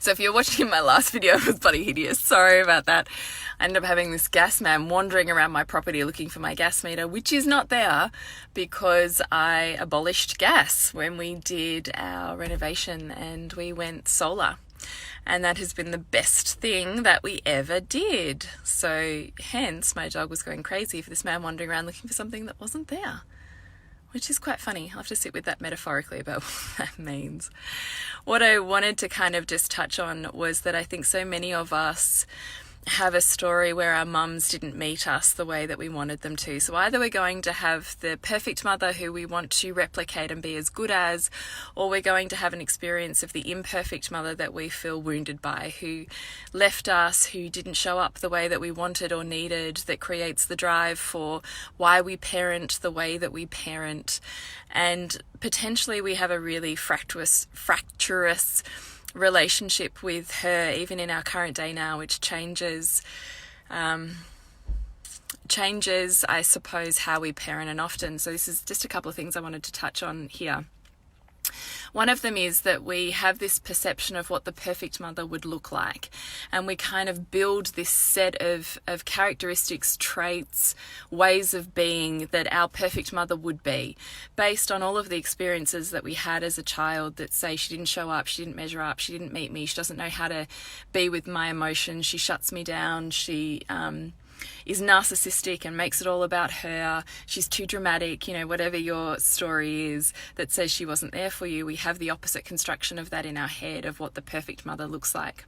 So if you're watching my last video, it was bloody hideous. Sorry about that. I ended up having this gas man wandering around my property looking for my gas meter, which is not there because I abolished gas when we did our renovation and we went solar. And that has been the best thing that we ever did. So hence my dog was going crazy for this man wandering around looking for something that wasn't there, which is quite funny. I'll have to sit with that metaphorically about what that means. What I wanted to kind of just touch on was that I think so many of us have a story where our mums didn't meet us the way that we wanted them to. So either we're going to have the perfect mother who we want to replicate and be as good as, or we're going to have an experience of the imperfect mother that we feel wounded by, who left us, who didn't show up the way that we wanted or needed, that creates the drive for why we parent the way that we parent. And potentially we have a really fractious relationship with her even in our current day now, which changes I suppose how we parent. And often, so this is just a couple of things I wanted to touch on here. One of them is that we have this perception of what the perfect mother would look like, and we kind of build this set of characteristics, traits, ways of being that our perfect mother would be, based on all of the experiences that we had as a child that say she didn't show up, she didn't measure up, she didn't meet me, she doesn't know how to be with my emotions, she shuts me down, she is narcissistic and makes it all about her, she's too dramatic, whatever your story is that says she wasn't there for you. We have the opposite construction of that in our head of what the perfect mother looks like.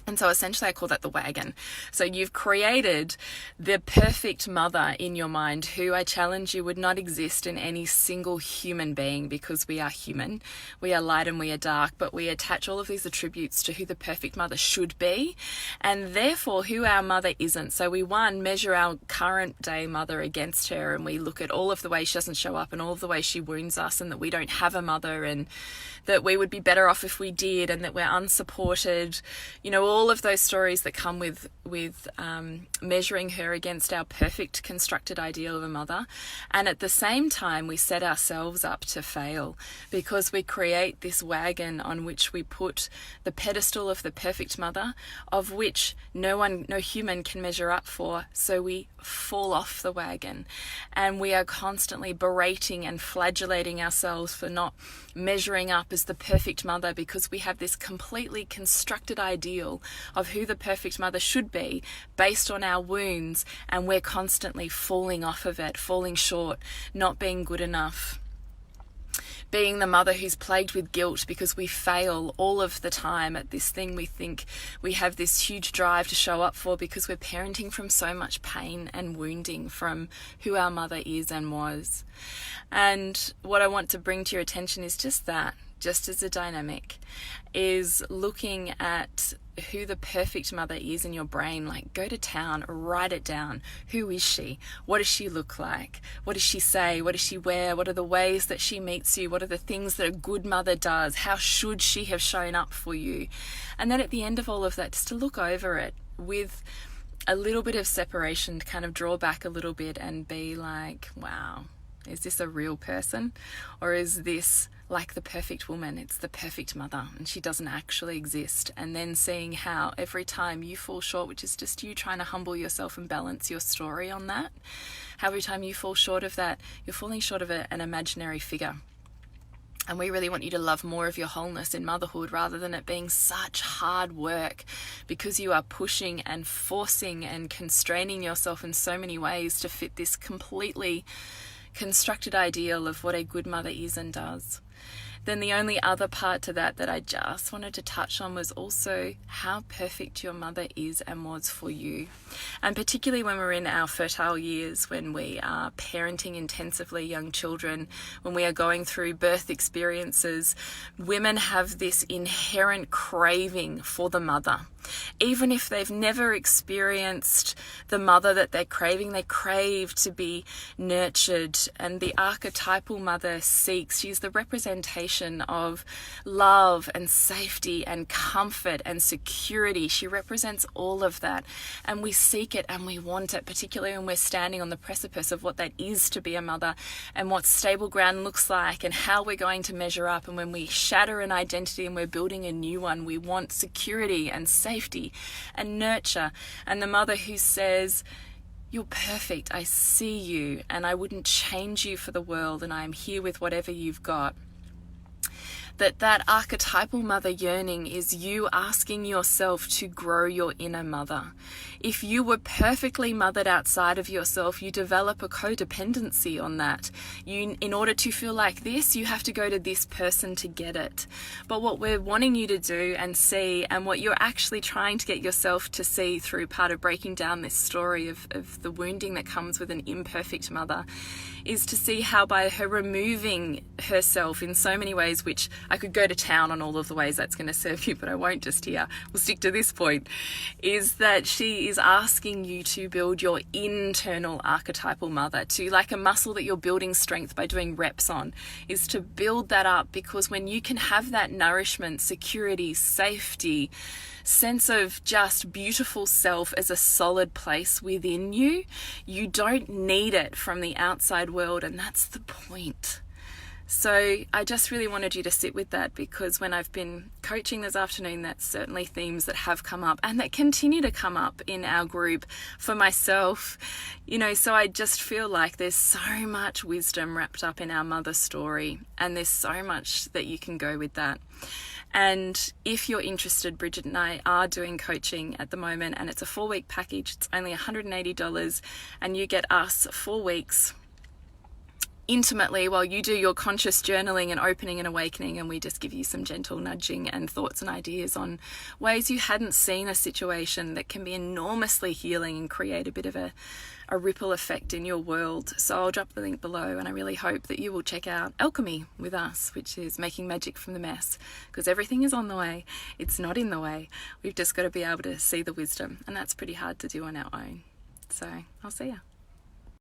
And so essentially I call that the wagon. So you've created the perfect mother in your mind, who I challenge you would not exist in any single human being, because we are human. We are light and we are dark, but we attach all of these attributes to who the perfect mother should be, and therefore who our mother isn't. So we, measure our current day mother against her, and we look at all of the ways she doesn't show up and all of the ways she wounds us, and that we don't have a mother, and that we would be better off if we did, and that we're unsupported. All of those stories that come with measuring her against our perfect constructed ideal of a mother. And at the same time, we set ourselves up to fail, because we create this wagon on which we put the pedestal of the perfect mother, of which no human can measure up for. So we fall off the wagon, and we are constantly berating and flagellating ourselves for not measuring up as the perfect mother, because we have this completely constructed ideal of who the perfect mother should be based on our wounds, and we're constantly falling off of it, falling short, not being good enough. Being the mother who's plagued with guilt because we fail all of the time at this thing we think we have this huge drive to show up for, because we're parenting from so much pain and wounding from who our mother is and was. And what I want to bring to your attention is just that, just as a dynamic, is looking at who the perfect mother is in your brain. Like, go to town, write it down. Who is she? What does she look like? What does she say? What does she wear? What are the ways that she meets you? What are the things that a good mother does? How should she have shown up for you? And then at the end of all of that, just to look over it with a little bit of separation, to kind of draw back a little bit and be like, wow, is this a real person? Or is this like the perfect woman? It's the perfect mother, and she doesn't actually exist. And then seeing how every time you fall short, which is just you trying to humble yourself and balance your story on that, how every time you fall short of that, you're falling short of an imaginary figure. And we really want you to love more of your wholeness in motherhood, rather than it being such hard work, because you are pushing and forcing and constraining yourself in so many ways to fit this completely constructed ideal of what a good mother is and does. Then the only other part to that I just wanted to touch on was also how perfect your mother is and was for you. And particularly when we're in our fertile years, when we are parenting intensively young children, when we are going through birth experiences, women have this inherent craving for the mother. Even if they've never experienced the mother that they're craving, they crave to be nurtured. And the archetypal mother seeks, she's the representation of love and safety and comfort and security. She represents all of that. And we seek it and we want it, particularly when we're standing on the precipice of what that is to be a mother and what stable ground looks like and how we're going to measure up. And when we shatter an identity and we're building a new one, we want security and safety and nurture. And the mother who says, "You're perfect, I see you, and I wouldn't change you for the world, and I am here with whatever you've got." That archetypal mother yearning is you asking yourself to grow your inner mother. If you were perfectly mothered outside of yourself, you develop a codependency on that. In order to feel like this, you have to go to this person to get it. But what we're wanting you to do and see, and what you're actually trying to get yourself to see through part of breaking down this story of the wounding that comes with an imperfect mother, is to see how by her removing herself in so many ways, which I could go to town on all of the ways that's going to serve you, but I won't just here. We'll stick to this point, is that she is asking you to build your internal archetypal mother, to, like a muscle that you're building strength by doing reps on, is to build that up, because when you can have that nourishment, security, safety, sense of just beautiful self as a solid place within you, you don't need it from the outside world, and that's the point. So I just really wanted you to sit with that, because when I've been coaching this afternoon, that's certainly themes that have come up and that continue to come up in our group for myself. So I just feel like there's so much wisdom wrapped up in our mother story, and there's so much that you can go with that. And if you're interested, Bridget and I are doing coaching at the moment, and it's a 4-week package. It's only $180, and you get us 4 weeks intimately while you do your conscious journaling and opening and awakening, and we just give you some gentle nudging and thoughts and ideas on ways you hadn't seen a situation that can be enormously healing and create a bit of a ripple effect in your world. So I'll drop the link below, and I really hope that you will check out Alchemy with us, which is making magic from the mess, because everything is on the way. It's not in the way. We've just got to be able to see the wisdom, and that's pretty hard to do on our own. So I'll see ya.